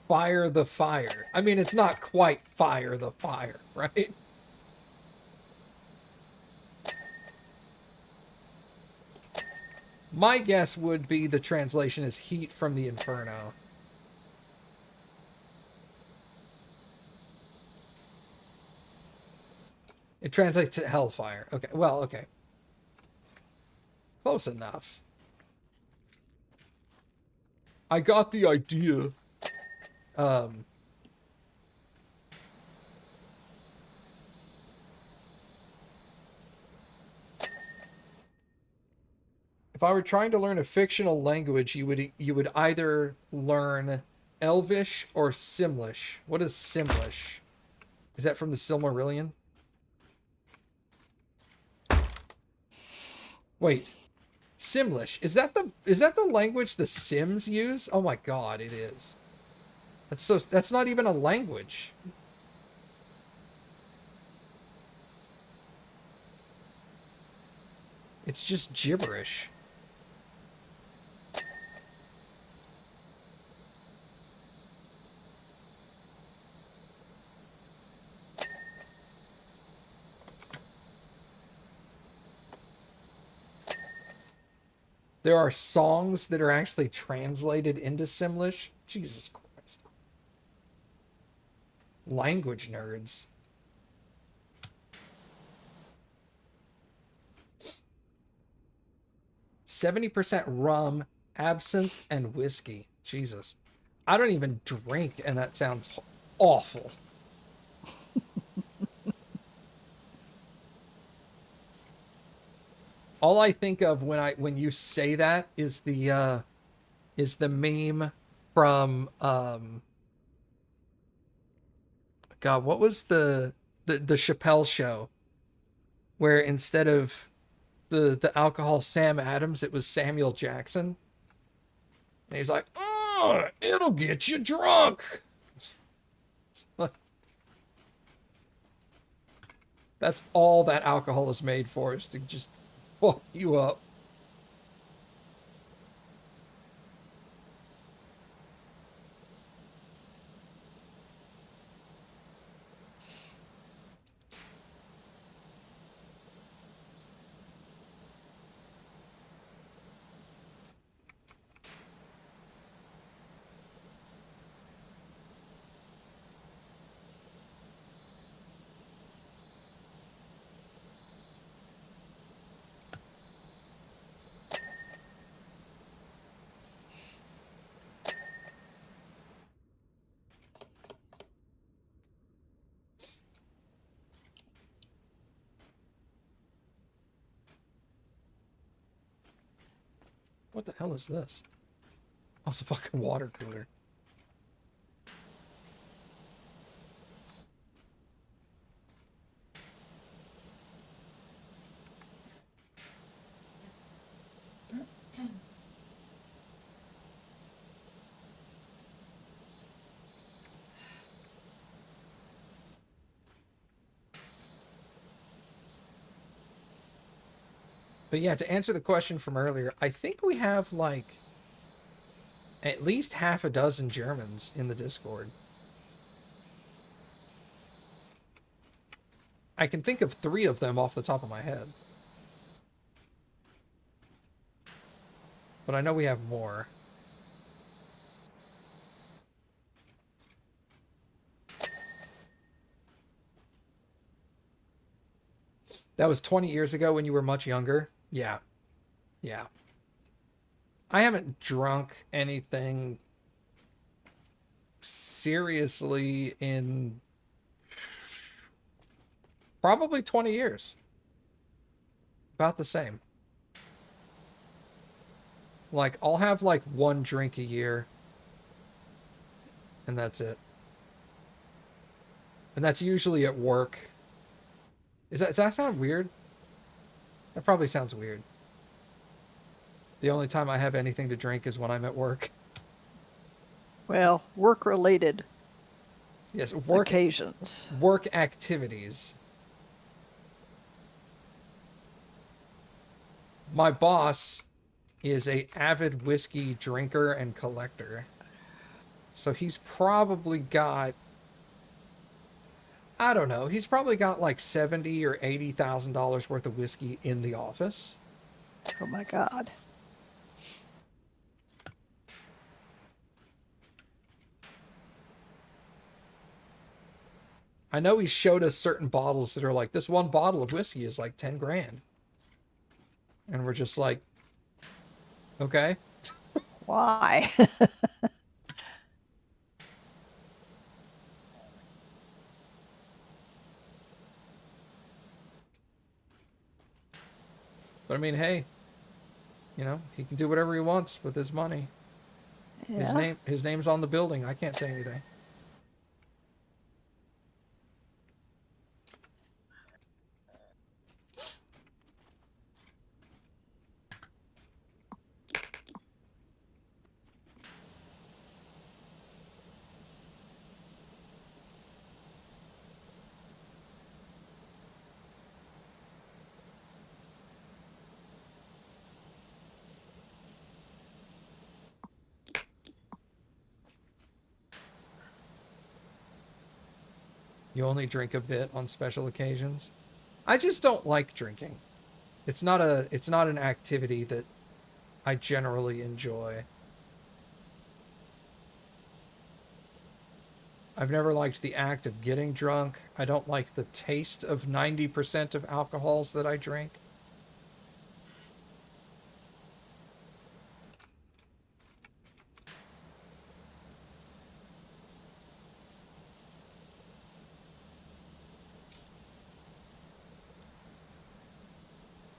Fire the fire. I mean, it's not quite fire the fire, right? My guess would be the translation is heat from the inferno. It translates to hellfire. Okay, well, okay. Close enough. I got the idea. Um, if I were trying to learn a fictional language, you would either learn Elvish or Simlish. What is Simlish? Is that from the Silmarillion? Wait, Simlish. Is that the language the Sims use? Oh my god, it is. That's not even a language. It's just gibberish. There are songs that are actually translated into Simlish. Jesus Christ. Language nerds. 70% rum, absinthe, and whiskey. Jesus. I don't even drink, and that sounds awful. All I think of when you say that is the meme from God, what was the Chappelle show where instead of the alcohol Sam Adams, it was Samuel Jackson. And he's like, "Oh, it'll get you drunk." That's all that alcohol is made for, is to just fuck you up. What the hell is this? Oh, it's a fucking water cooler. But yeah, to answer the question from earlier, I think we have like at least half a dozen Germans in the Discord. I can think of 3 of them off the top of my head. But I know we have more. That was 20 years ago when you were much younger. Yeah. Yeah. I haven't drunk anything seriously in probably 20 years. About the same. Like, I'll have like 1 drink a year. And that's it. And that's usually at work. Does that sound weird? That probably sounds weird. The only time I have anything to drink is when I'm at work. Well, work-related Yes, occasions. work activities. My boss is a avid whiskey drinker and collector. So he's probably got, I don't know, he's probably got like $70,000 or $80,000 worth of whiskey in the office. Oh my God. I know he showed us certain bottles that are like, this one bottle of whiskey is like 10 grand. And we're just like, okay. Why? But I mean, hey, he can do whatever he wants with his money. Yeah. His name's on the building. I can't say anything. You only drink a bit on special occasions. I just don't like drinking. It's not an activity that I generally enjoy. I've never liked the act of getting drunk. I don't like the taste of 90% of alcohols that I drink.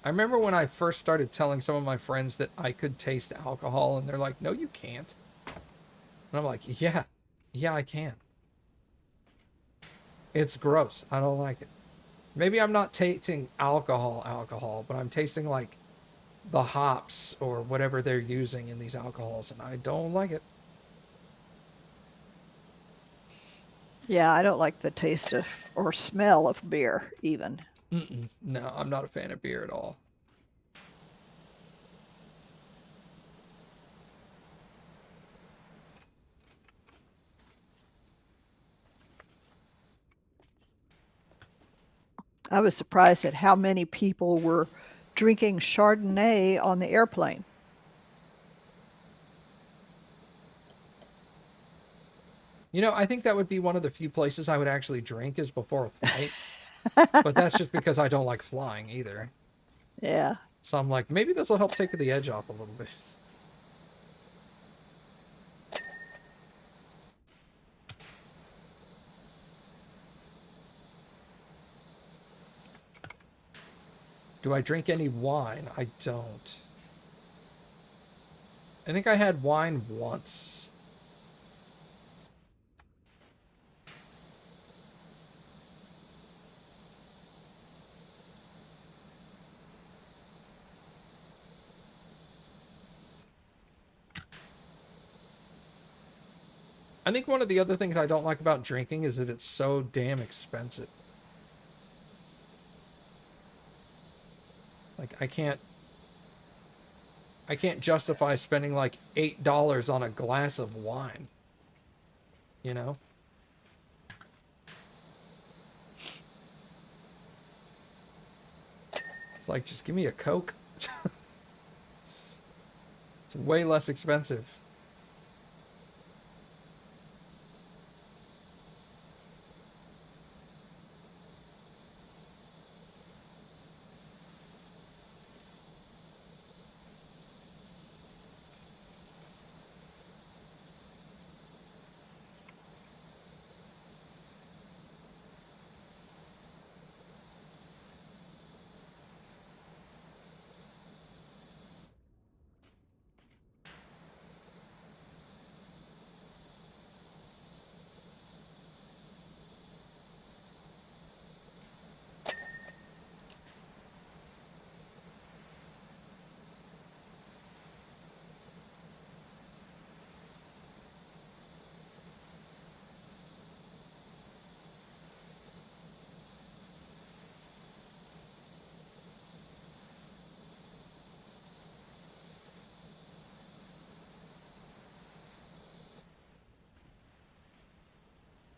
I remember when I first started telling some of my friends that I could taste alcohol, and they're like, no, you can't. And I'm like, yeah, I can. It's gross. I don't like it. Maybe I'm not tasting alcohol, but I'm tasting like the hops or whatever they're using in these alcohols, and I don't like it. Yeah, I don't like the taste of or smell of beer, even. Mm-mm. No, I'm not a fan of beer at all. I was surprised at how many people were drinking Chardonnay on the airplane. I think that would be one of the few places I would actually drink is before a flight. But that's just because I don't like flying either. Yeah. So I'm like, maybe this will help take the edge off a little bit. Do I drink any wine? I don't. I think I had wine once. I think one of the other things I don't like about drinking is that it's so damn expensive. Like I can't justify spending like $8 on a glass of wine. You know? It's like just give me a Coke. it's, it's way less expensive.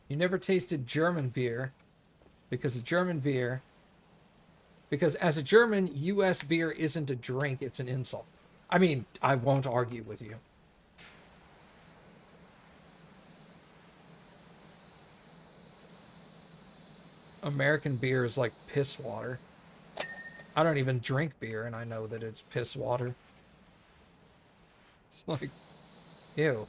You never tasted German beer because as a German, U.S. beer isn't a drink, it's an insult. I mean, I won't argue with you. American beer is like piss water. I don't even drink beer, and I know that it's piss water. It's like, ew.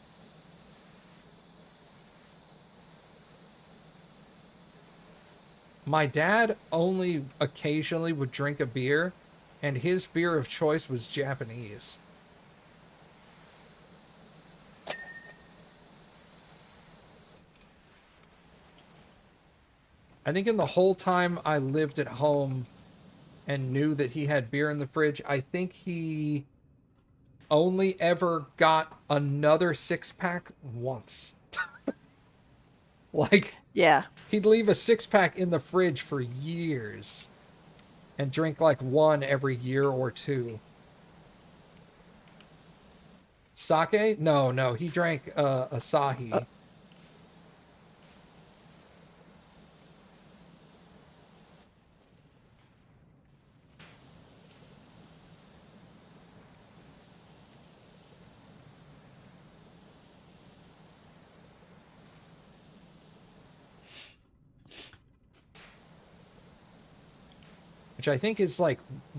My dad only occasionally would drink a beer, and his beer of choice was Japanese. I think in the whole time I lived at home and knew that he had beer in the fridge, I think he only ever got another six-pack once. Like, Yeah. he'd leave a six-pack in the fridge for years and drink like one every year or two. Sake? No, he drank Asahi. Which I think is like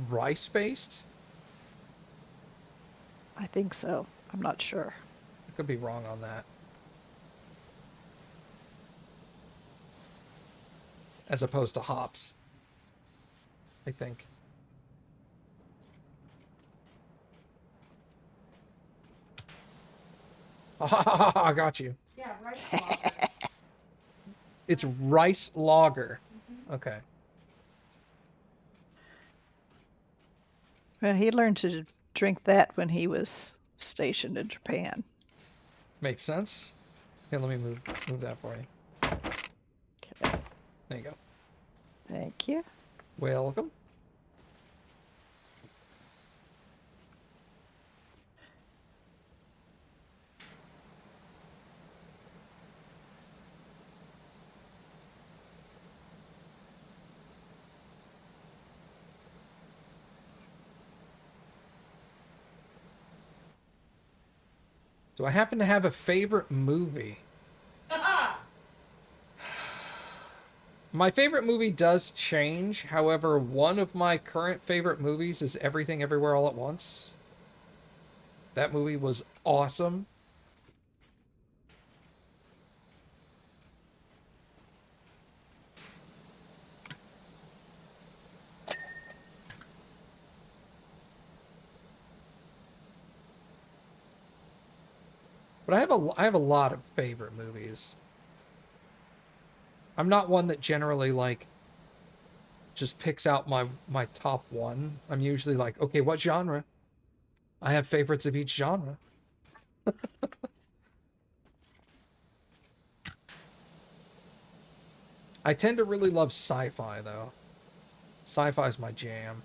rice-based. I think so. I'm not sure. I could be wrong on that. As opposed to hops, I think. I got you. Yeah, rice lager. It's rice lager. Okay. Well, he learned to drink that when he was stationed in Japan. Makes sense. Here, let me move that for you. Okay. There you go. Thank you. Welcome. Do I happen to have a favorite movie? My favorite movie does change. However, one of my current favorite movies is Everything Everywhere All at Once. That movie was awesome. But I have a lot of favorite movies. I'm not one that generally like just picks out my top one. I'm usually like, okay, what genre? I have favorites of each genre. I tend to really love sci-fi though. Sci-fi is my jam.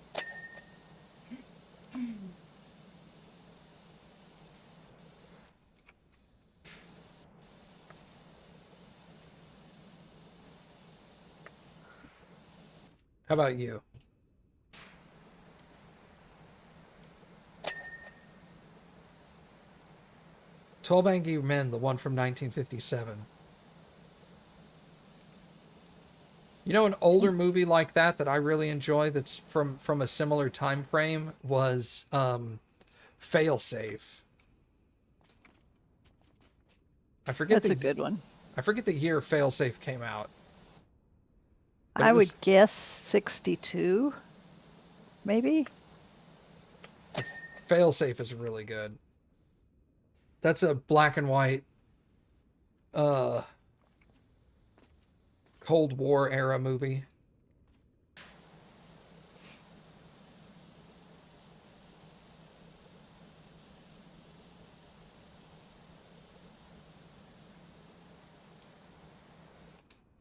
How about you? "12 Angry Men," the one from 1957. You know, an older movie like that that I really enjoy that's from a similar time frame was Failsafe. I forget That's the a good one. I forget the year Failsafe came out. But I it was would guess 62, maybe. Failsafe is really good. That's a black and white uh Cold War era movie.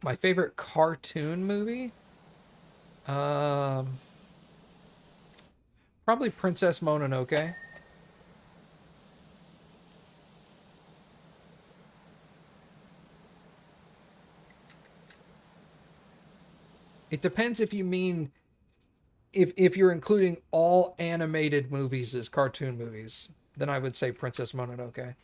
My favorite cartoon movie? Um Probably Princess Mononoke. It depends if you mean if you're including all animated movies as cartoon movies, then I would say Princess Mononoke.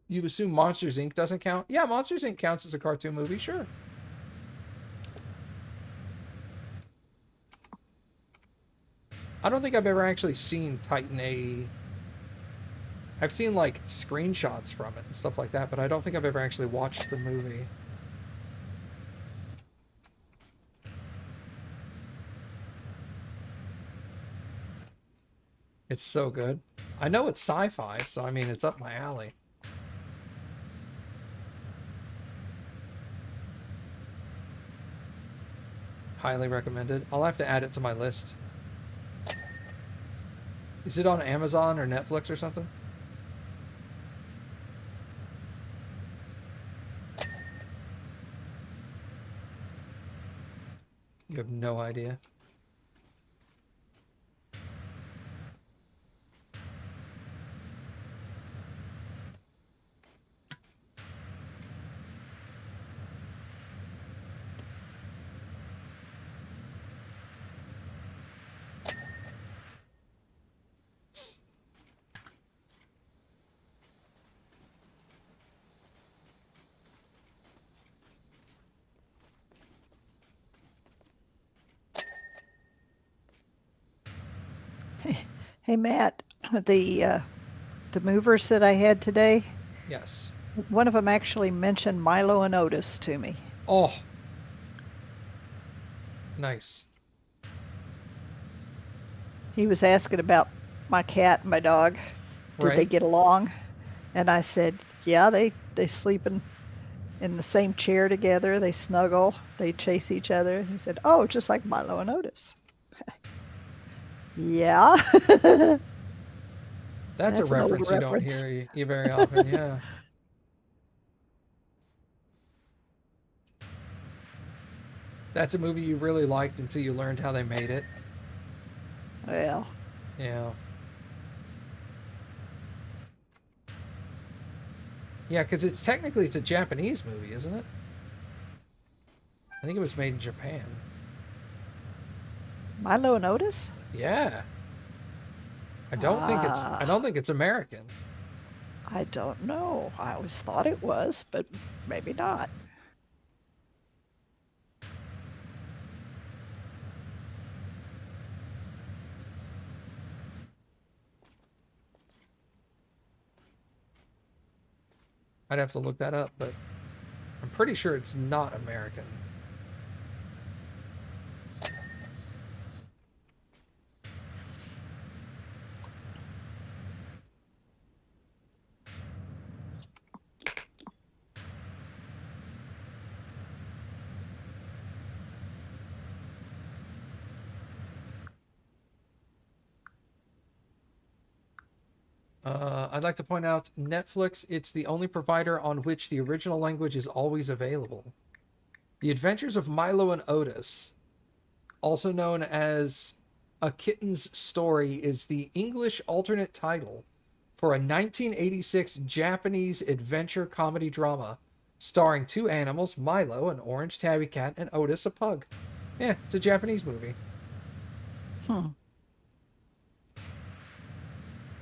You assume Monsters Inc. doesn't count? Yeah, Monsters Inc. counts as a cartoon movie, sure. I don't think I've ever actually seen Titan A. I've seen like screenshots from it and stuff like that, but I don't think I've ever actually watched the movie. It's so good. I know it's sci-fi, so I mean, it's up my alley. Highly recommended. I'll have to add it to my list. Is it on Amazon or Netflix or something? You have no idea. Hey, Matt, the movers that I had today, Yes. one of them actually mentioned Milo and Otis to me. Oh, nice. He was asking about my cat and my dog. Did they Right? get along? And I said, yeah, they sleep in the same chair together. They snuggle. They chase each other. He said, oh, just like Milo and Otis. Yeah. That's a That's an old reference you don't reference. hear you very often, yeah. That's a movie you really liked until you learned how they made it. Well, Yeah. Yeah, because it's a Japanese movie, isn't it? I think it was made in Japan. Milo and Otis? Yeah. I Ah, don't think it's American. I don't know. I always thought it was, but maybe not. I'd have to look that up, but I'm pretty sure it's not American. I'd like to point out Netflix, it's the only provider on which the original language is always available. The Adventures of Milo and Otis, also known as A Kitten's Story, is the English alternate title for a 1986 Japanese adventure comedy drama starring two animals, Milo, an orange tabby cat, and Otis, a pug. Yeah, it's a Japanese movie. Hmm.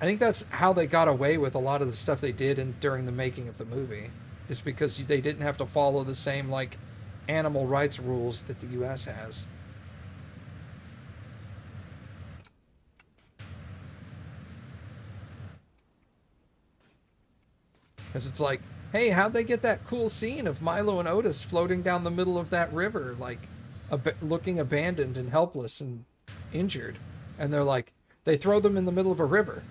I think that's how they got away with a lot of the stuff they did during the making of the movie, is because they didn't have to follow the same like animal rights rules that the U.S. has. Because it's like, hey, how'd they get that cool scene of Milo and Otis floating down the middle of that river, like looking abandoned and helpless and injured? And they're like, they throw them in the middle of a river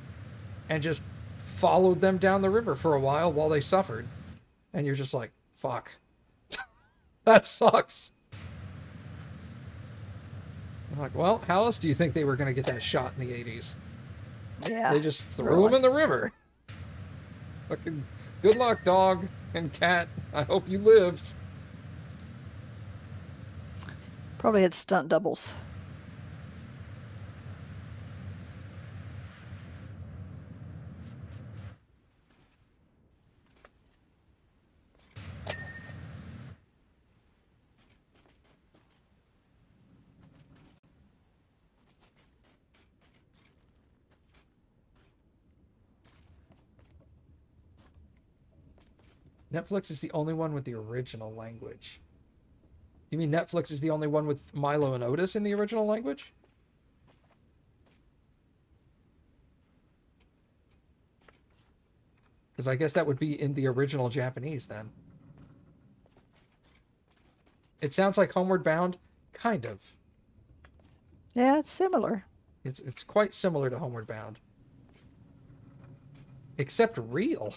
and just followed them down the river for a while they suffered. And you're just like, fuck. That sucks. I'm like, well, how else do you think they were going to get that shot in the 80s? Yeah. They just threw Really. him in the river. Fucking good luck, dog and cat. I hope you live. Probably had stunt doubles. Netflix is the only one with the original language. You mean Netflix is the only one with Milo and Otis in the original language? Because I guess that would be in the original Japanese then. It sounds like Homeward Bound, kind of. Yeah, it's similar. It's quite similar to Homeward Bound, except real.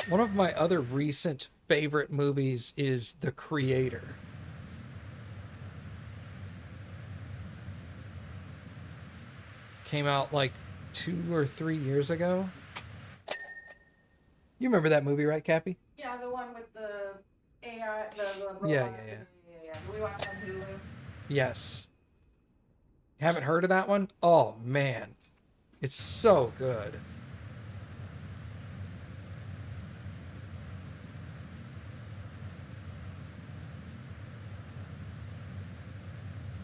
One of my other recent favorite movies is The Creator. Came out like 2 or 3 years ago. You remember that movie, right, Cappy? Yeah, the one with the AI, the robot. Yeah. Yeah. We watched on Hulu. Yes. Haven't heard of that one? Oh, man. It's so good.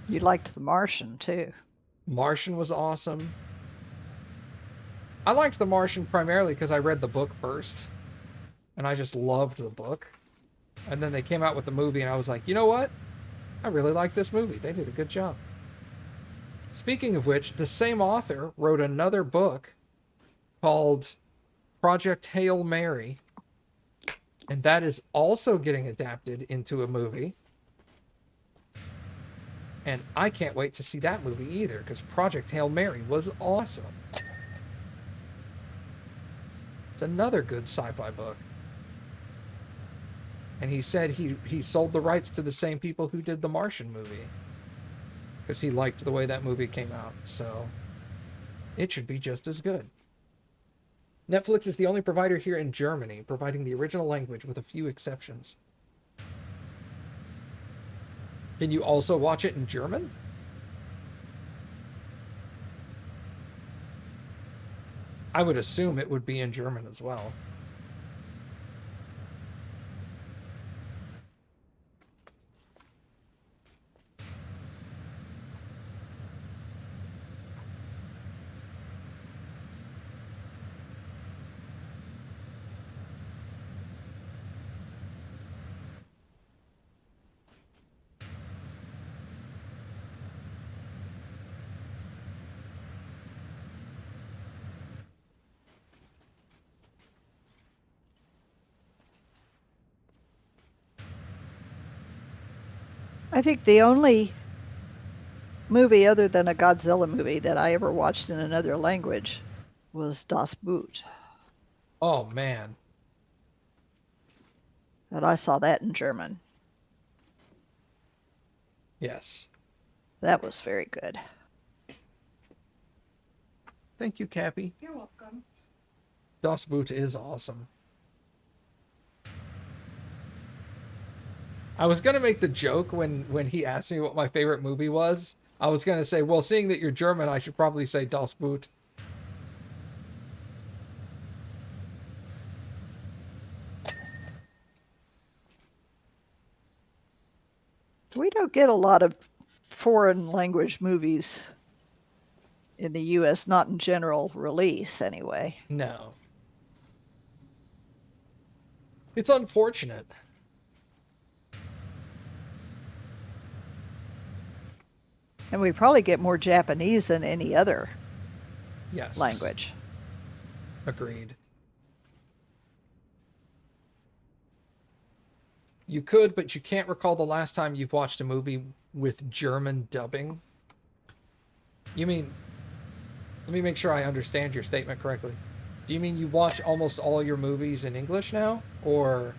You liked The Martian, too. Martian was awesome. I liked The Martian primarily because I read the book first. And I just loved the book. And then they came out with the movie and I was like, you know what? I really like this movie. They did a good job. Speaking of which, the same author wrote another book called Project Hail Mary. And that is also getting adapted into a movie. And I can't wait to see that movie either, because Project Hail Mary was awesome. It's another good sci-fi book. And he said he sold the rights to the same people who did the Martian movie. Because he liked the way that movie came out. So it should be just as good. Netflix is the only provider here in Germany providing the original language with a few exceptions. Can you also watch it in German? I would assume it would be in German as well. I think the only movie other than a Godzilla movie that I ever watched in another language was Das Boot. Oh, man. And I saw that in German. Yes. That was very good. Thank you, Cappy. You're welcome. Das Boot is awesome. I was gonna make the joke when he asked me what my favorite movie was. I was gonna say, well, seeing that you're German, I should probably say Das Boot. We don't get a lot of foreign language movies in the US, not in general release anyway. No. It's unfortunate. And we probably get more Japanese than any other Yes. language. Agreed. You could, but you can't recall the last time you've watched a movie with German dubbing. You mean, let me make sure I understand your statement correctly. Do you mean you watch almost all your movies in English now? Or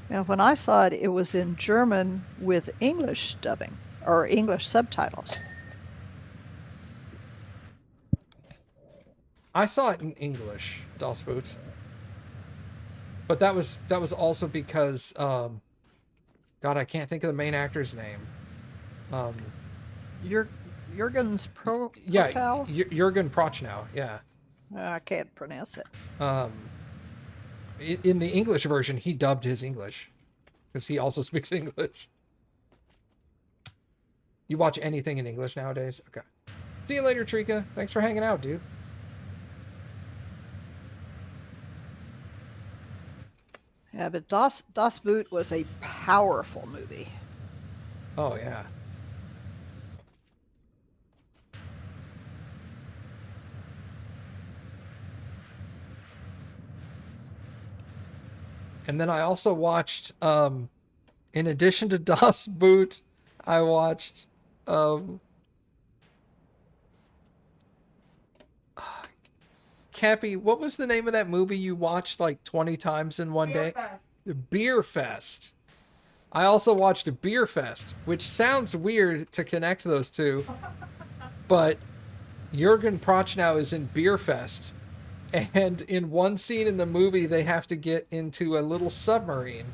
And when I saw it, it was in German with English dubbing or English subtitles. I saw it in English, Das Boot. But that was also because God, I can't think of the main actor's name. Um Jurgen's yeah, Prokow? Jürgen Prochnow, yeah. I can't pronounce it. In the English version, he dubbed his English because he also speaks English. You watch anything in English nowadays? Okay. See you later, Trika. Thanks for hanging out, dude. Yeah, but Das Boot was a powerful movie. Oh, yeah. And then I also watched, in addition to Das Boot, I watched, Cappy, what was the name of that movie you watched like 20 times in one day? Beer Fest. I also watched Beer Fest, which sounds weird to connect those two, but Jurgen Prochnow is in Beer Fest, and in one scene in the movie, they have to get into a little submarine,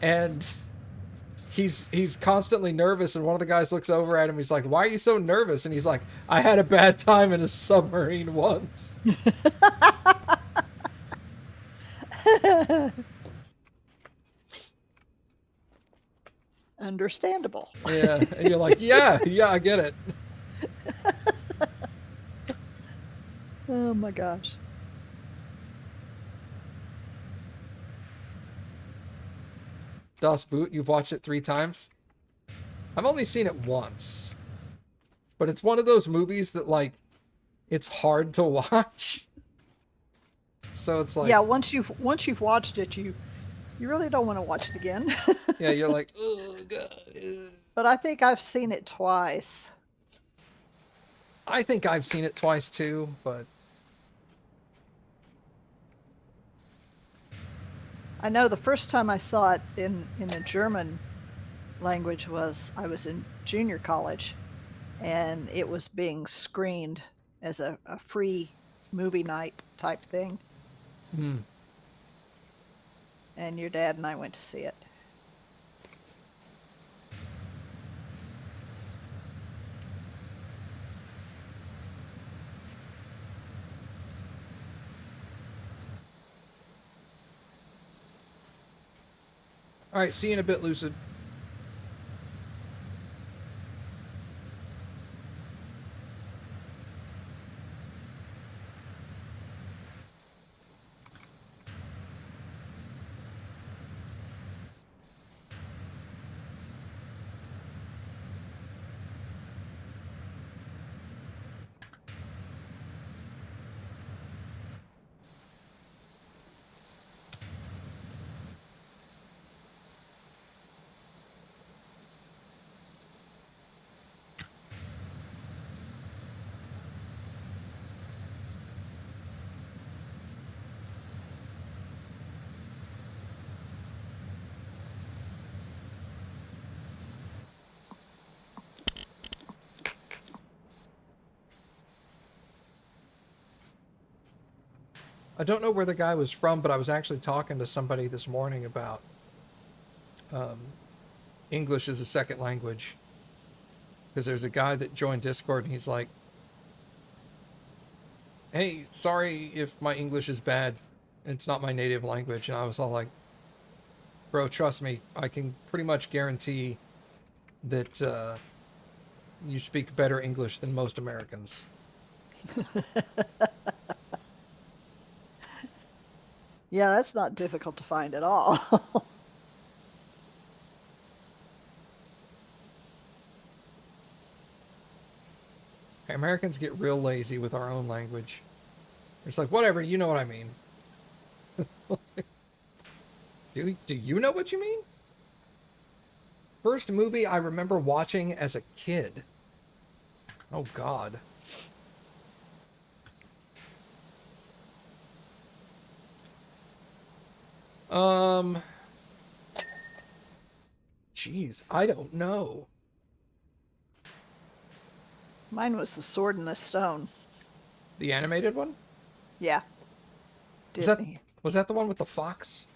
and he's constantly nervous, and one of the guys looks over at him. He's like, "Why are you so nervous?" And he's like, "I had a bad time in a submarine once." Understandable. Yeah, and you're like, "Yeah, I get it." Oh my gosh. Das Boot, you've watched it 3 times? I've only seen it once. But it's one of those movies that, like, it's hard to watch. So it's like... Yeah, once you've watched it, you really don't want to watch it again. Yeah, you're like, oh, God. But I think I've seen it twice. I think I've seen it twice, too, but... I know the first time I saw it in the German language was I was in junior college, and it was being screened as a free movie night type thing. Hmm. And your dad and I went to see it. Alright, see you in a bit, Lucid. I don't know where the guy was from, but I was actually talking to somebody this morning about English as a second language. Because there's a guy that joined Discord, and he's like, hey, sorry if my English is bad. It's not my native language. And I was all like, bro, trust me, I can pretty much guarantee that you speak better English than most Americans. Yeah, that's not difficult to find at all. Americans get real lazy with our own language. It's like, whatever, you know what I mean. Do you know what you mean? First movie I remember watching as a kid. Oh, God. Jeez, I don't know. Mine was The Sword and the Stone. The animated one? Yeah. Was that, Disney. was that the one with the fox?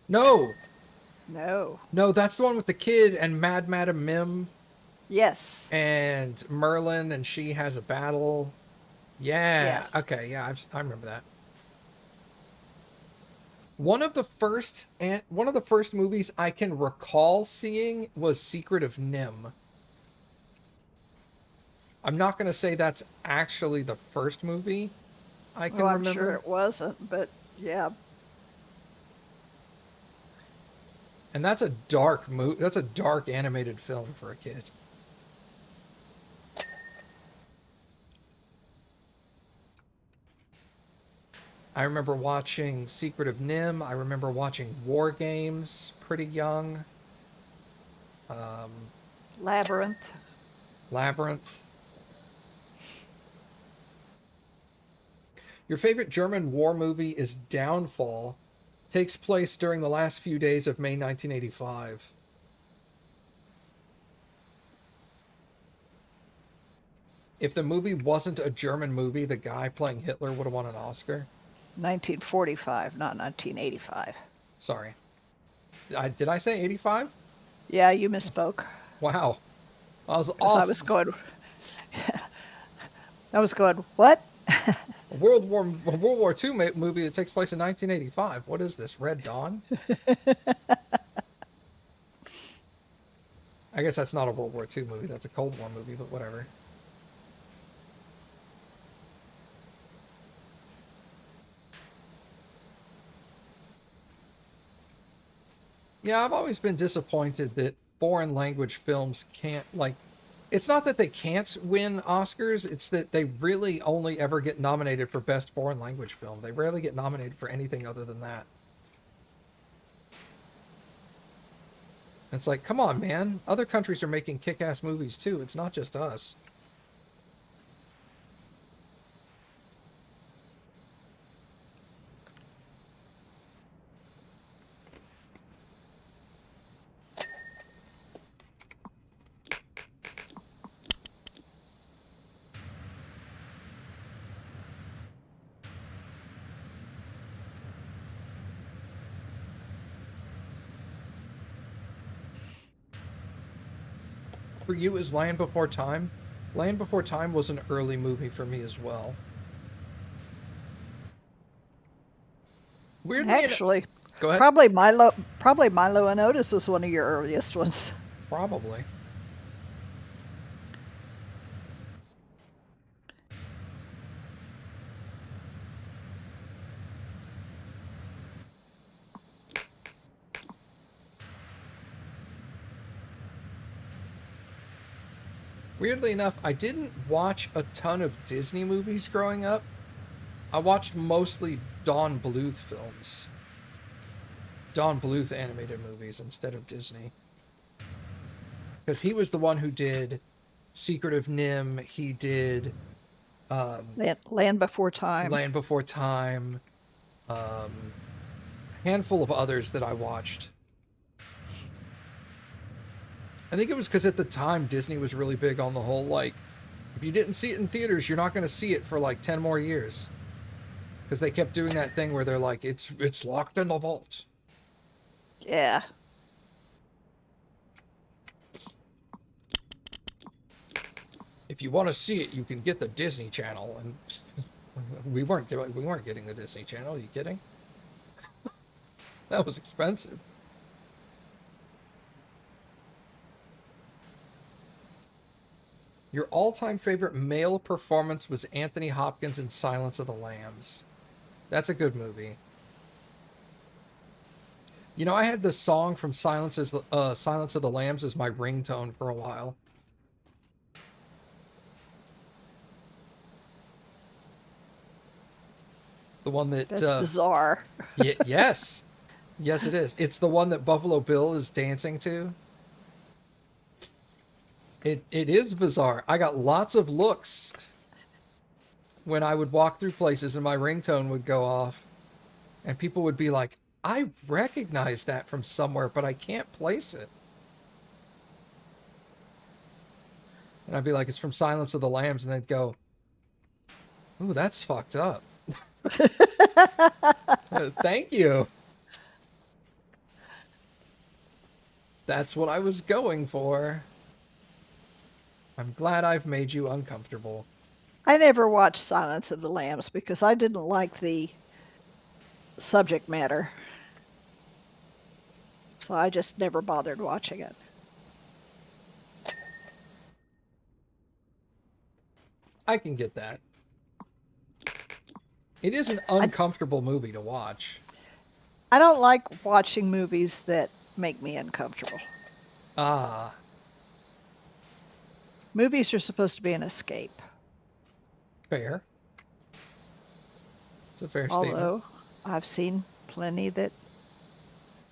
No! No. No, that's the one with the kid and Mad Madam Mim Yes. and Merlin, and she has a battle. Yeah. Yes. Okay, yeah, I remember that. One of the first movies I can recall seeing was Secret of Nim. I'm not going to say that's actually the first movie I can Well, I'm remember. sure it wasn't, but yeah. And that's a dark that's a dark animated film for a kid. I remember watching Secret of Nim. I remember watching War Games pretty young. Labyrinth. Labyrinth. Your favorite German war movie is Downfall. Takes place during the last few days of May 1985. If the movie wasn't a German movie, the guy playing Hitler would have won an Oscar. 1945, not 1985. Sorry. Did I say 85? Yeah, you misspoke. Wow. I was 'Cause off. I was going, what? A World War II movie that takes place in 1985. What is this, Red Dawn? I guess that's not a World War II movie. That's a Cold War movie, but whatever. Yeah, I've always been disappointed that foreign language films can't, like, it's not that they can't win Oscars, it's that they really only ever get nominated for Best Foreign Language Film. They rarely get nominated for anything other than that. It's like, come on, man. Other countries are making kick-ass movies too. It's not just us. For you, is Land Before Time? Land Before Time was an early movie for me as well. Weirdly, Actually, go ahead. probably Milo and Otis was one of your earliest ones. Probably. Weirdly enough, I didn't watch a ton of Disney movies growing up. I watched mostly Don Bluth films. Don Bluth animated movies instead of Disney. Because he was the one who did Secret of Nim. He did Land Before Time. Land Before Time. Handful of others that I watched. I think it was because at the time Disney was really big on the whole, like, if you didn't see it in theaters, you're not going to see it for like 10 more years. Because they kept doing that thing where they're like, it's locked in the vault. Yeah. If you want to see it, you can get the Disney Channel. And we weren't getting the Disney Channel. Are you kidding? That was expensive. Your all-time favorite male performance was Anthony Hopkins in Silence of the Lambs. That's a good movie. You know, I had this song from Silence of the Lambs as my ringtone for a while. The one that That's bizarre. yes. Yes, it is. It's the one that Buffalo Bill is dancing to. It is bizarre. I got lots of looks when I would walk through places and my ringtone would go off, and people would be like, I recognize that from somewhere, but I can't place it. And I'd be like, it's from Silence of the Lambs, and they'd go, ooh, that's fucked up. Thank you. That's what I was going for. I'm glad I've made you uncomfortable. I never watched Silence of the Lambs because I didn't like the subject matter. So I just never bothered watching it. I can get that. It is an uncomfortable movie to watch. I don't like watching movies that make me uncomfortable. Ah. Movies are supposed to be an escape. Fair. It's a fair statement. Although I've seen plenty that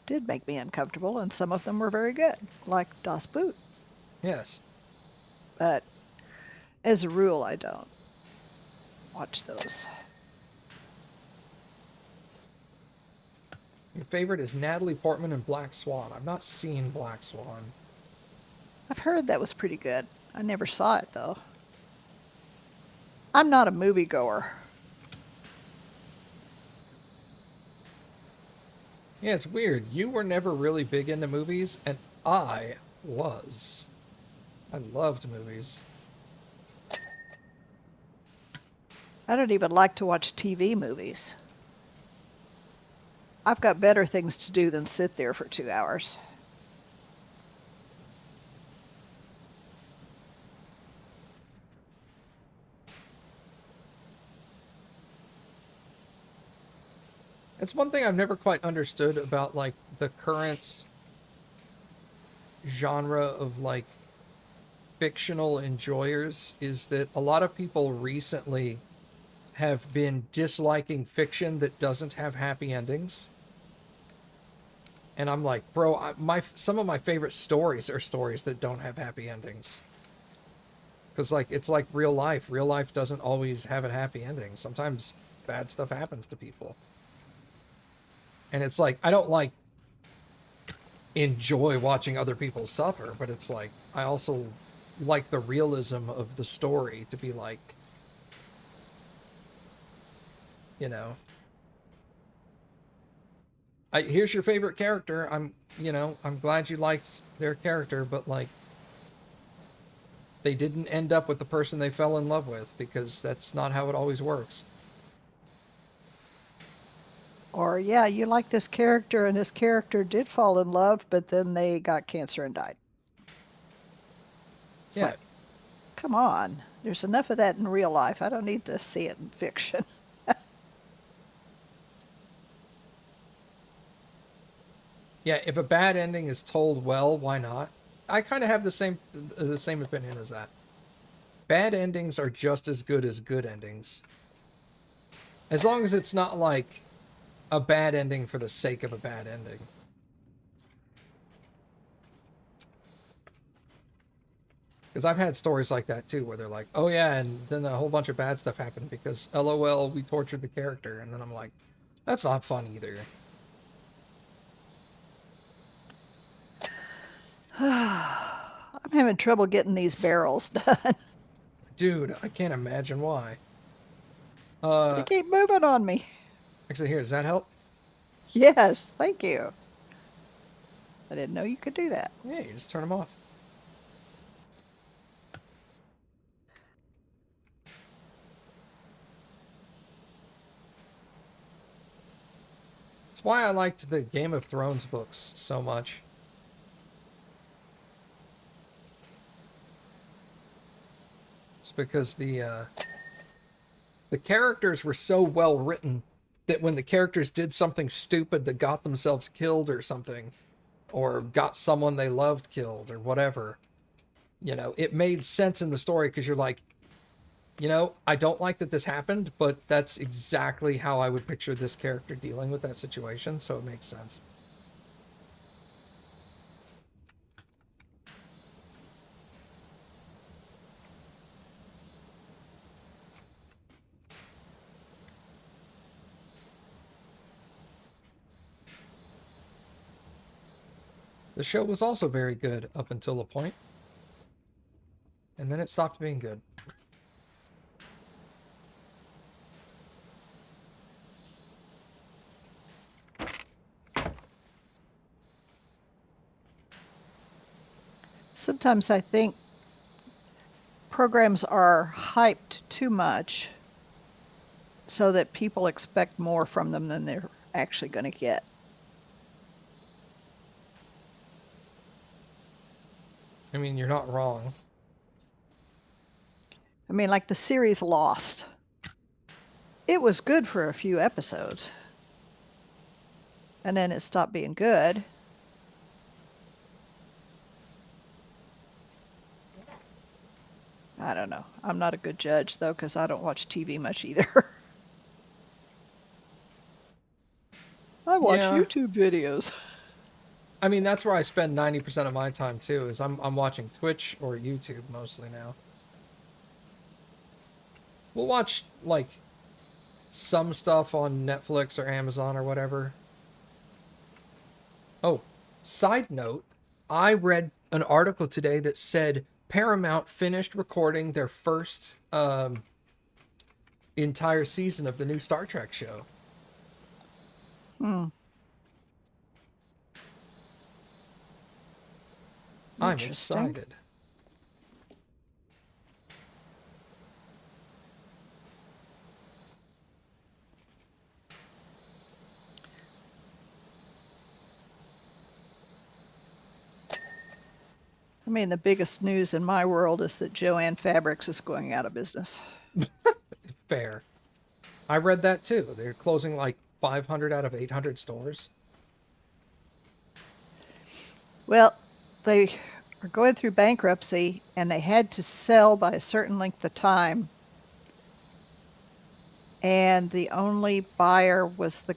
did make me uncomfortable, and some of them were very good, like Das Boot. Yes. But as a rule, I don't watch those. Your favorite is Natalie Portman and Black Swan. I've not seen Black Swan. I've heard that was pretty good. I never saw it, though. I'm not a moviegoer. Yeah, it's weird. You were never really big into movies, and I was. I loved movies. I don't even like to watch TV movies. I've got better things to do than sit there for 2 hours. It's one thing I've never quite understood about, like, the current genre of, like, fictional enjoyers is that a lot of people recently have been disliking fiction that doesn't have happy endings. And I'm like, bro, some of my favorite stories are stories that don't have happy endings. Because, like, it's like real life. Real life doesn't always have a happy ending. Sometimes bad stuff happens to people. And it's like, I don't, like, enjoy watching other people suffer, but it's like, I also like the realism of the story to be like, you know, here's your favorite character. I'm glad you liked their character, but, like, they didn't end up with the person they fell in love with, because that's not how it always works. Or, yeah, you like this character, and this character did fall in love, but then they got cancer and died. It's Yeah. like, come on. There's enough of that in real life. I don't need to see it in fiction. Yeah, if a bad ending is told well, why not? I kind of have the same opinion as that. Bad endings are just as good endings. As long as it's not like a bad ending for the sake of a bad ending. Because I've had stories like that too, where they're like, oh yeah, and then a whole bunch of bad stuff happened because LOL, we tortured the character. And then I'm like, that's not fun either. I'm having trouble getting these barrels done. Dude, I can't imagine why. They keep moving on me. Actually, here, does that help? Yes, thank you. I didn't know you could do that. Yeah, you just turn them off. It's why I liked the Game of Thrones books so much. It's because the characters were so well written that when the characters did something stupid that got themselves killed or something, or got someone they loved killed or whatever, you know, it made sense in the story because you're like, You know, I don't like that this happened, but that's exactly how I would picture this character dealing with that situation, so it makes sense. The show was also very good up until a point, and then it stopped being good. Sometimes I think programs are hyped too much so that people expect more from them than they're actually going to get. I mean, you're not wrong. I mean, like the series Lost. It was good for a few episodes, and then it stopped being good. I don't know. I'm not a good judge, though, because I don't watch TV much either. I watch Yeah. YouTube videos. I mean, that's where I spend 90% of my time too, is I'm watching Twitch or YouTube mostly now. We'll watch like some stuff on Netflix or Amazon or whatever. Oh, side note, I read an article today that said Paramount finished recording their first entire season of the new Star Trek show. I'm Interesting. excited. I mean, the biggest news in my world is that Joanne Fabrics is going out of business. Fair. I read that too. They're closing like 500 out of 800 stores. Well, they are going through bankruptcy, and they had to sell by a certain length of time. And the only buyer was the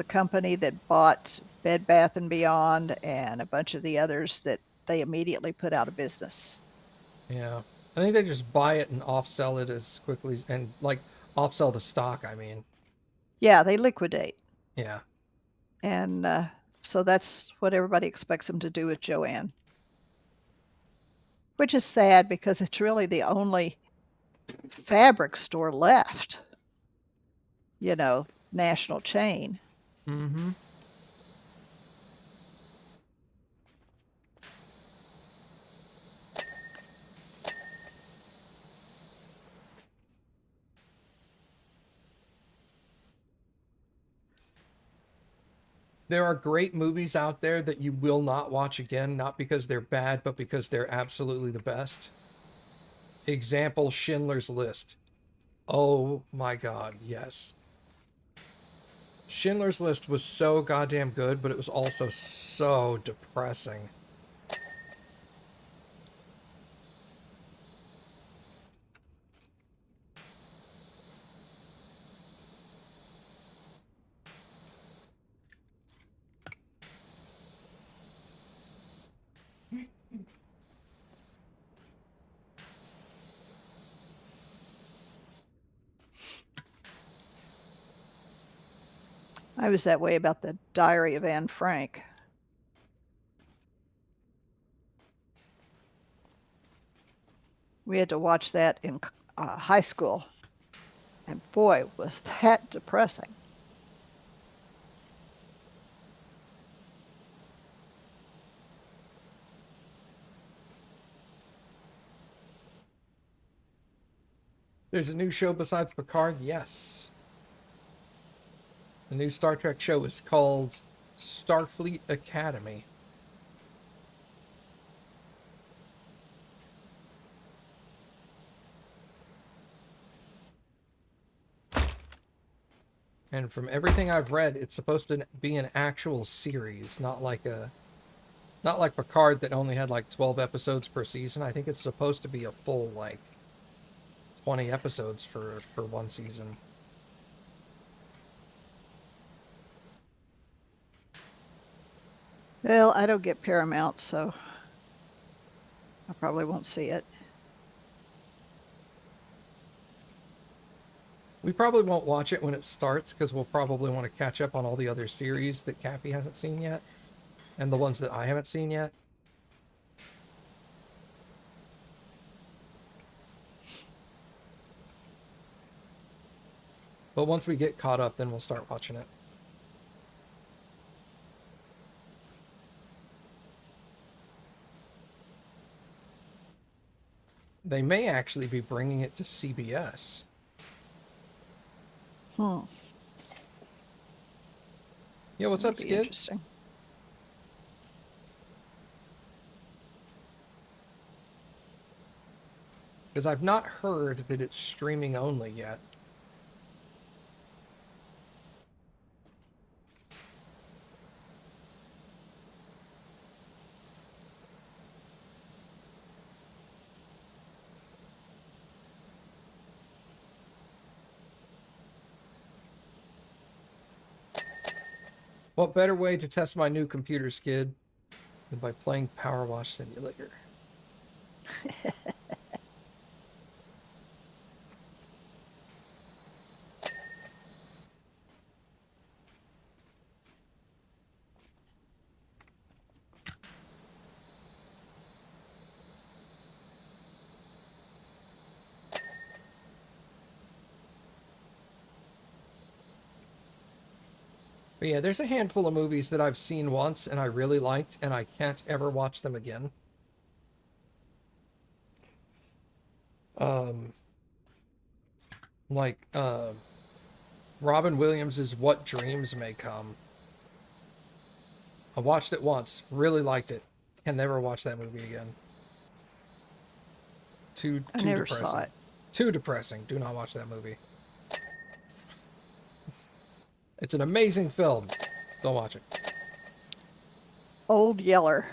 company that bought Bed Bath and Beyond and a bunch of the others that they immediately put out of business. Yeah. I think they just buy it and off-sell it as quickly and like off-sell the stock, I mean. Yeah, they liquidate. Yeah. And so that's what everybody expects them to do with Joanne. Which is sad because it's really the only fabric store left, national chain. Mm-hmm. There are great movies out there that you will not watch again, not because they're bad, but because they're absolutely the best. Example, Schindler's List. Oh my god, yes. Schindler's List was so goddamn good, but it was also so depressing. I was that way about the Diary of Anne Frank. We had to watch that in high school. And boy, was that depressing. There's a new show besides Picard? Yes. The new Star Trek show is called Starfleet Academy. And from everything I've read, it's supposed to be an actual series, not like Picard that only had like 12 episodes per season. I think it's supposed to be a full like 20 episodes for one season. Well, I don't get Paramount, so I probably won't see it. We probably won't watch it when it starts because we'll probably want to catch up on all the other series that Cappy hasn't seen yet and the ones that I haven't seen yet. But once we get caught up, then we'll start watching it. They may actually be bringing it to CBS. Hmm. Yo, what's up, That'd be Skid? interesting. Because I've not heard that it's streaming only yet. What better way to test my new computer, Skid, than by playing Powerwash Simulator? But yeah, there's a handful of movies that I've seen once and I really liked, and I can't ever watch them again. Like Robin Williams' What Dreams May Come. I watched it once, really liked it. Can never watch that movie again. Too I never depressing. saw it. Too depressing. Do not watch that movie. It's an amazing film. Don't watch it. Old Yeller.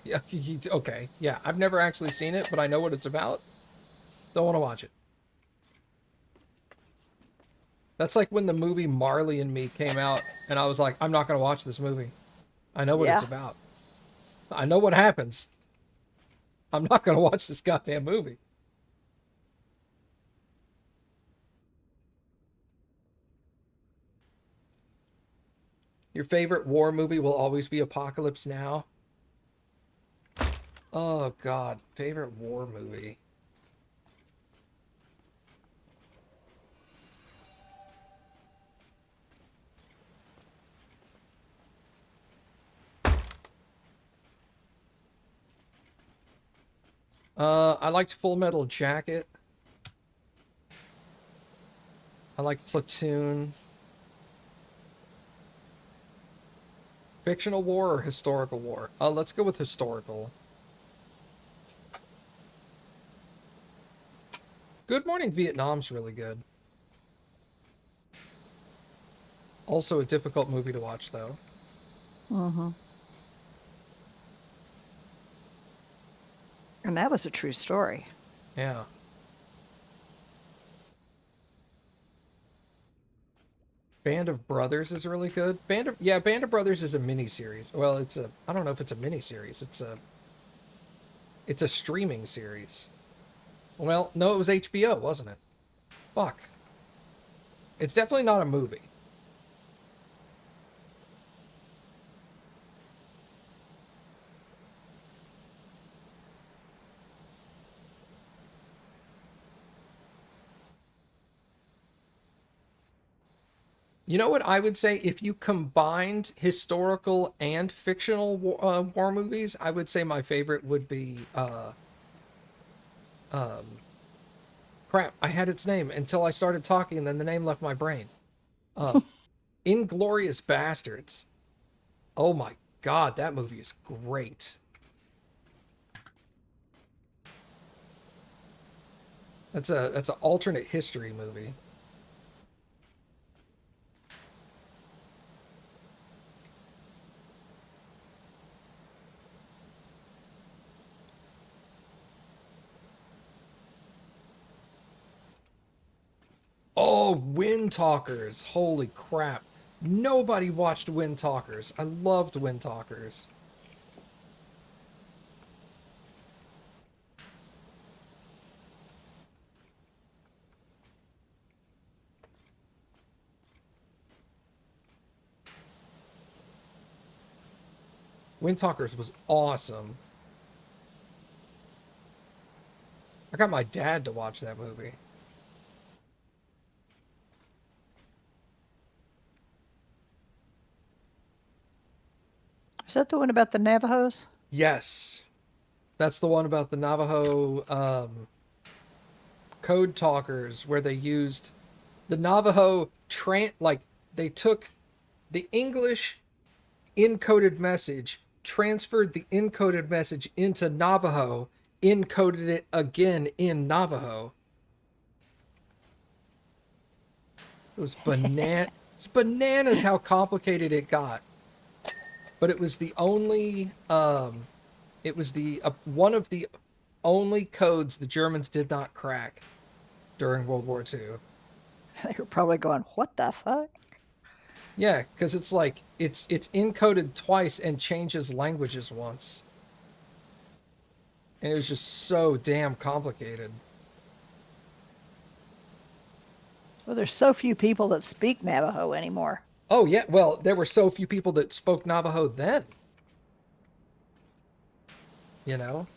Yeah, okay. Yeah, I've never actually seen it, but I know what it's about. Don't want to watch it. That's like when the movie Marley and Me came out, and I was like, I'm not going to watch this movie. I know what it's about. I know what happens. I'm not going to watch this goddamn movie. Your favorite war movie will always be Apocalypse Now? Oh, God. Favorite war movie. I liked Full Metal Jacket. I like Platoon. Fictional war or historical war? Let's go with historical. Good Morning Vietnam's really good. Also a difficult movie to watch, though. Mm-hmm. And that was a true story. Yeah. Band of Brothers is really good. Band of Brothers is a miniseries. Well, I don't know if it's a miniseries. It's a streaming series. Well, no, it was HBO, wasn't it? Fuck. It's definitely not a movie. You know what I would say? If you combined historical and fictional war movies, I would say my favorite would be crap. I had its name until I started talking, and then the name left my brain. Inglorious Bastards. Oh my god, that movie is great. That's an alternate history movie. Oh, Wind Talkers. Holy crap. Nobody watched Wind Talkers. I loved Wind Talkers. Wind Talkers was awesome. I got my dad to watch that movie. Is that the one about the Navajos? Yes. That's the one about the Navajo code talkers where they used the Navajo they took the English encoded message, transferred the encoded message into Navajo, encoded it again in Navajo. It was it's bananas how complicated it got. But it was the only it was the one of the only codes the Germans did not crack during World War II. They were probably going, "What the fuck?" Yeah, because it's like it's encoded twice and changes languages once, and it was just so damn complicated. Well, there's so few people that speak Navajo anymore. Oh yeah, well there were so few people that spoke Navajo then. You know,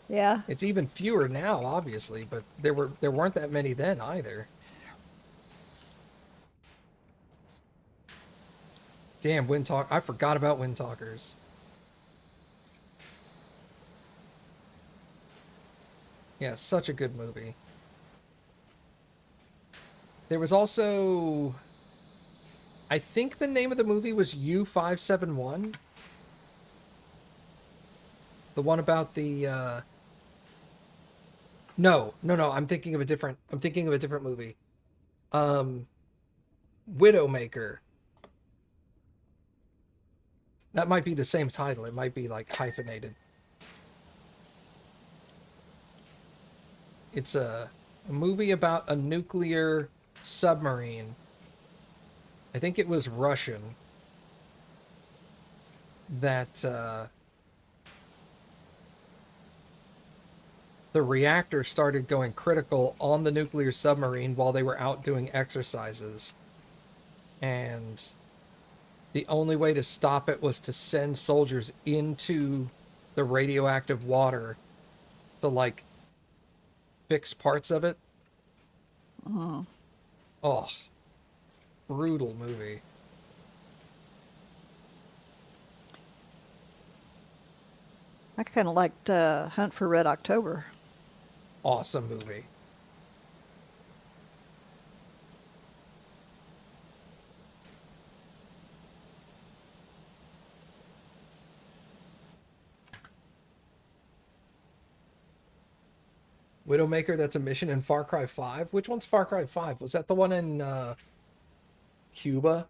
Yeah. it's even fewer now, obviously, but there weren't that many then either. Damn, Wind Talk! I forgot about Wind Talkers. Yeah, such a good movie. There was also, I think the name of the movie was U-571. The one about the no, I'm thinking of a different movie. Um Widowmaker. That might be the same title. It might be like hyphenated. It's a movie about a nuclear submarine. I think it was Russian. That the reactor started going critical on the nuclear submarine while they were out doing exercises. And the only way to stop it was to send soldiers into the radioactive water to, like, fix parts of it. Oh, brutal movie. I kind of liked Hunt for Red October. Awesome movie. Widowmaker, that's a mission in Far Cry 5. Which one's Far Cry 5? Was that the one in Cuba?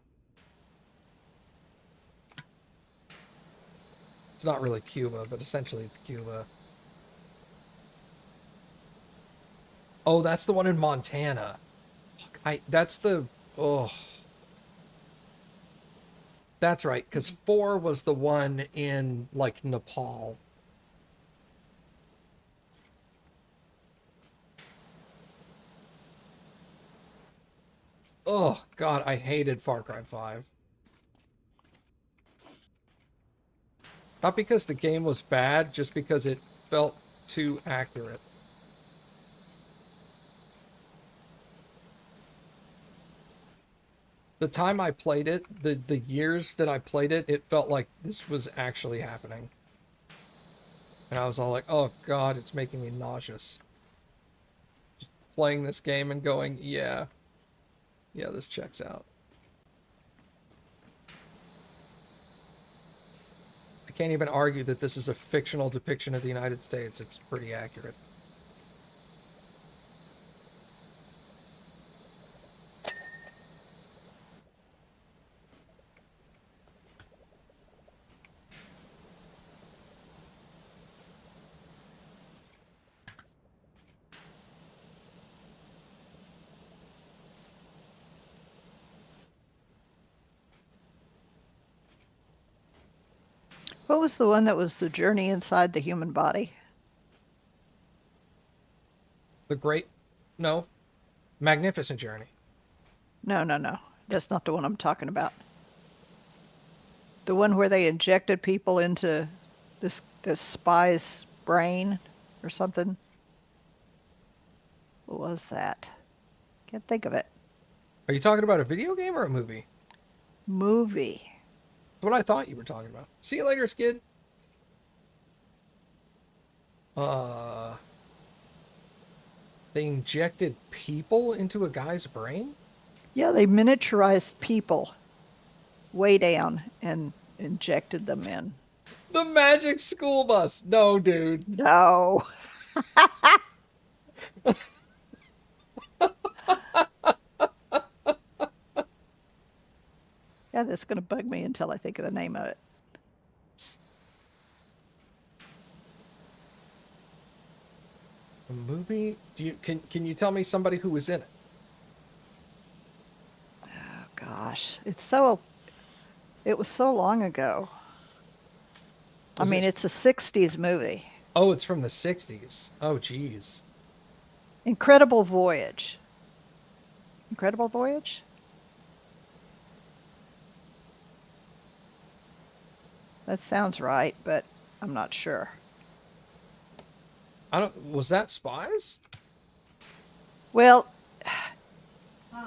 It's not really Cuba, but essentially it's Cuba. Oh, that's the one in Montana. That's the, oh. That's right, because 4 was the one in, like, Nepal. Oh, God, I hated Far Cry 5. Not because the game was bad, just because it felt too accurate. The time I played it, the years that I played it, it felt like this was actually happening. And I was all like, oh God, it's making me nauseous. Just playing this game and going, yeah, this checks out. I can't even argue that this is a fictional depiction of the United States. It's pretty accurate. What was the one that was the journey inside the human body? The Great, no, Magnificent Journey. No, no, no. That's not the one I'm talking about. The one where they injected people into this spy's brain or something. What was that? Can't think of it. Are you talking about a video game or a movie? Movie. That's what I thought you were talking about. See you later, Skid. They injected people into a guy's brain? Yeah, they miniaturized people way down and injected them in. The Magic School Bus. No, dude. No. Yeah, that's going to bug me until I think of the name of it. A movie? Can you tell me somebody who was in it? Oh gosh, it was so long ago. I mean, it's a 60s movie. Oh, it's from the 60s. Oh, geez. Incredible Voyage. Incredible Voyage? That sounds right, but I'm not sure. Was that Spies? Well, Huh.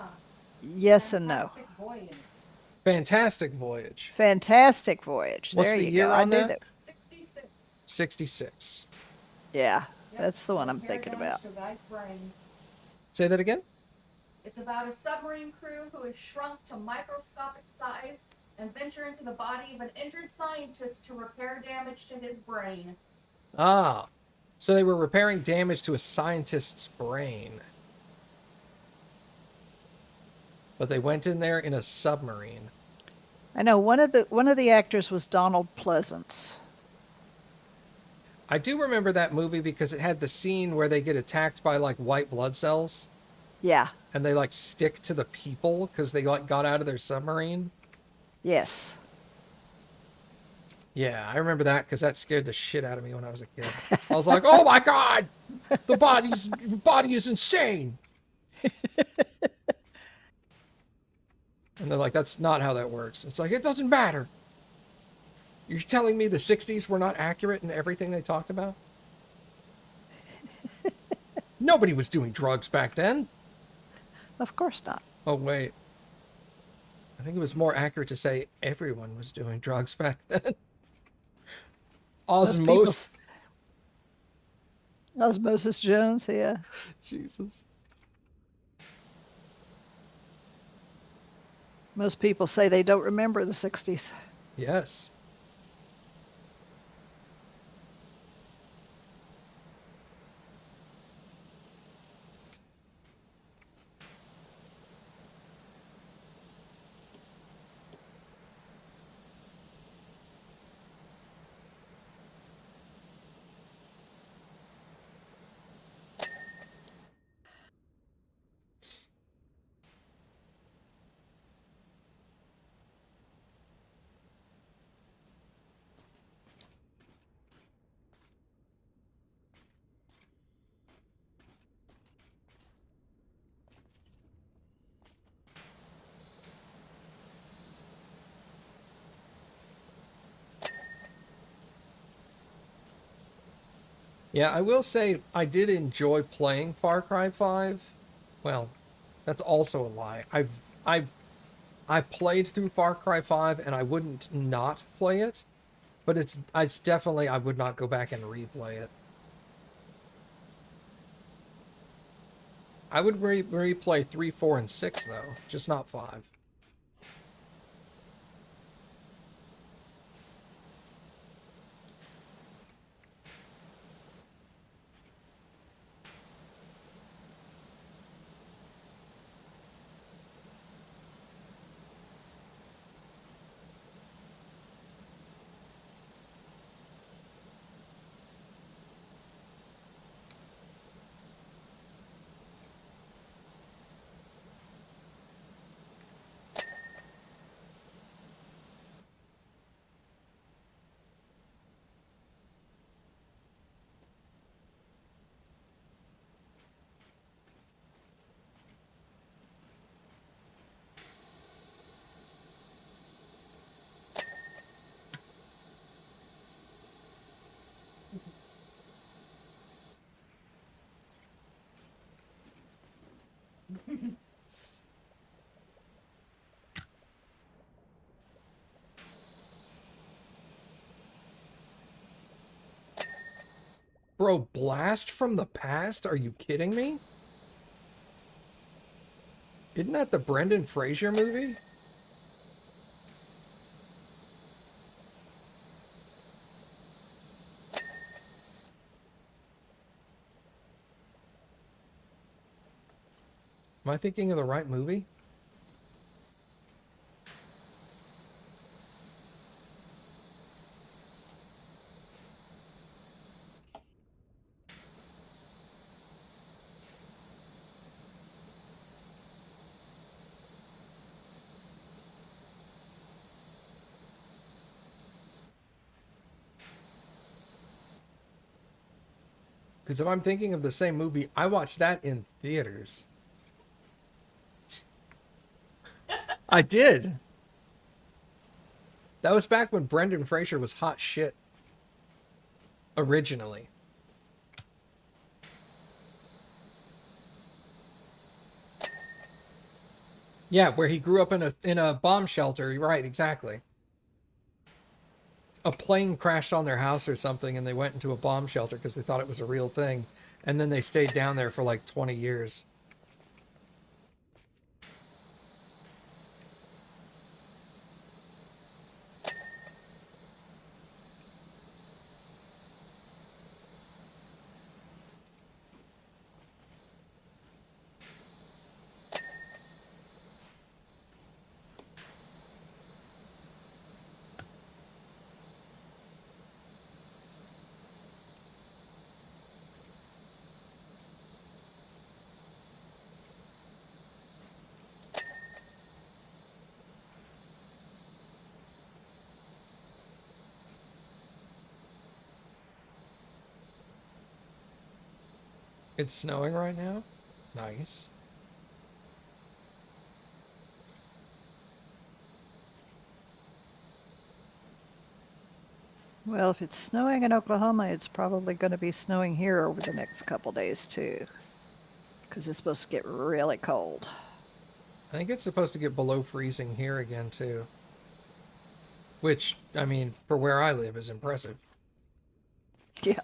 yes and no. Fantastic Voyage. Fantastic Voyage. Fantastic Voyage. What's There the you year go. I on knew that? that. 66. 66. Yeah, Yep. that's the one I'm Repair thinking damage about. to a guy's brain. Say that again? It's about a submarine crew who is shrunk to microscopic size and venture into the body of an injured scientist to repair damage to his brain. Ah. So they were repairing damage to a scientist's brain. But they went in there in a submarine. I know one of the actors was Donald Pleasance. I do remember that movie because it had the scene where they get attacked by like white blood cells Yeah. and they like stick to the people because they like got out of their submarine. Yes. Yeah, I remember that because that scared the shit out of me when I was a kid. I was like, "Oh my god, the body is insane." And they're like, "That's not how that works." It's like, it doesn't matter. You're telling me the '60s were not accurate in everything they talked about? Nobody was doing drugs back then. Of course not. Oh wait, I think it was more accurate to say everyone was doing drugs back then. Osmosis. Osmosis Jones, yeah. Jesus. Most people say they don't remember the 60s. Yes. Yeah, I will say I did enjoy playing Far Cry 5. Well, that's also a lie. I played through Far Cry 5 and I wouldn't not play it, but it's definitely I would not go back and replay it. I would replay 3, 4, and 6 though, just not 5. Bro, Blast from the Past? Are you kidding me? Isn't that the Brendan Fraser movie? Am I thinking of the right movie? Because if I'm thinking of the same movie, I watched that in theaters. I did. That was back when Brendan Fraser was hot shit. Originally. Yeah, where he grew up in a bomb shelter. Right, exactly. A plane crashed on their house or something, and they went into a bomb shelter because they thought it was a real thing, and then they stayed down there for like 20 years. It's snowing right now. Nice. Well, if it's snowing in Oklahoma, it's probably going to be snowing here over the next couple days too, because it's supposed to get really cold. I think it's supposed to get below freezing here again too. Which, I mean, for where I live is impressive. Yeah.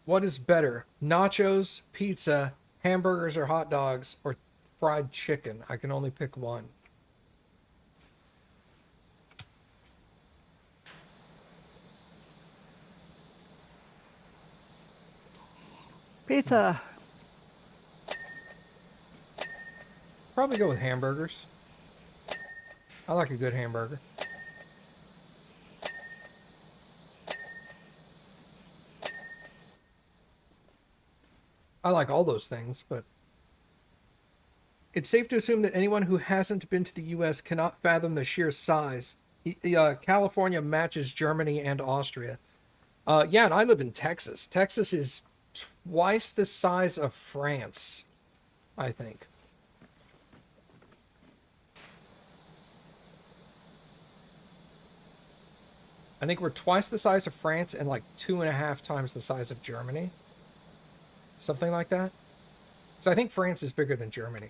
What is better, nachos, pizza, hamburgers or hot dogs, or fried chicken? I can only pick one. Pizza. Probably go with hamburgers. I like a good hamburger. I like all those things, but it's safe to assume that anyone who hasn't been to the U.S. cannot fathom the sheer size. California matches Germany and Austria. Yeah, and I live in Texas. Texas is twice the size of France, I think. I think we're twice the size of France and like 2.5 times the size of Germany. Something like that. So I think France is bigger than Germany.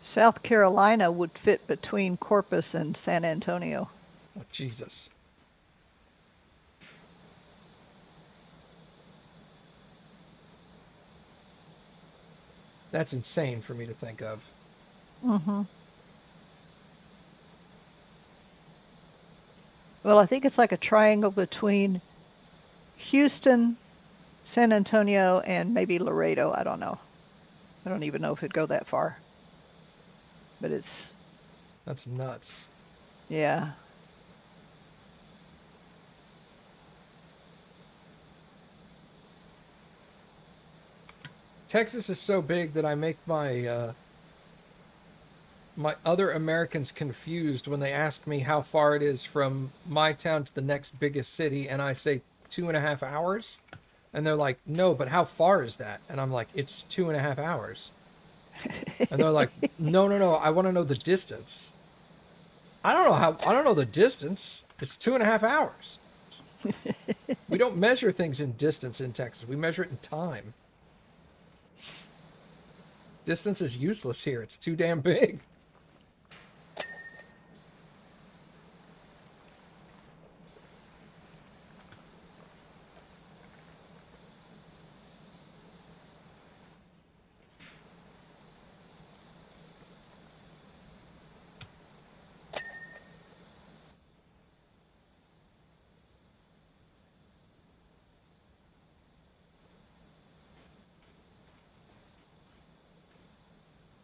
South Carolina would fit between Corpus and San Antonio. Oh, Jesus. That's insane for me to think of. Mm-hmm. Well, I think it's like a triangle between Houston, San Antonio, and maybe Laredo. I don't know. I don't even know if it'd go that far. But it's, That's nuts. yeah. Texas is so big that I make my my other Americans confused when they ask me how far it is from my town to the next biggest city, and I say 2.5 hours, and they're like, "No, but how far is that?" And I'm like, "It's 2.5 hours." And they're like, "No, no, no, I want to know the distance." I don't know the distance. It's 2.5 hours. We don't measure things in distance in Texas. We measure it in time. Distance is useless here. It's too damn big.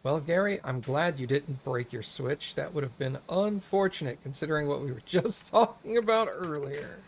Well, Gary, I'm glad you didn't break your Switch. That would have been unfortunate considering what we were just talking about earlier.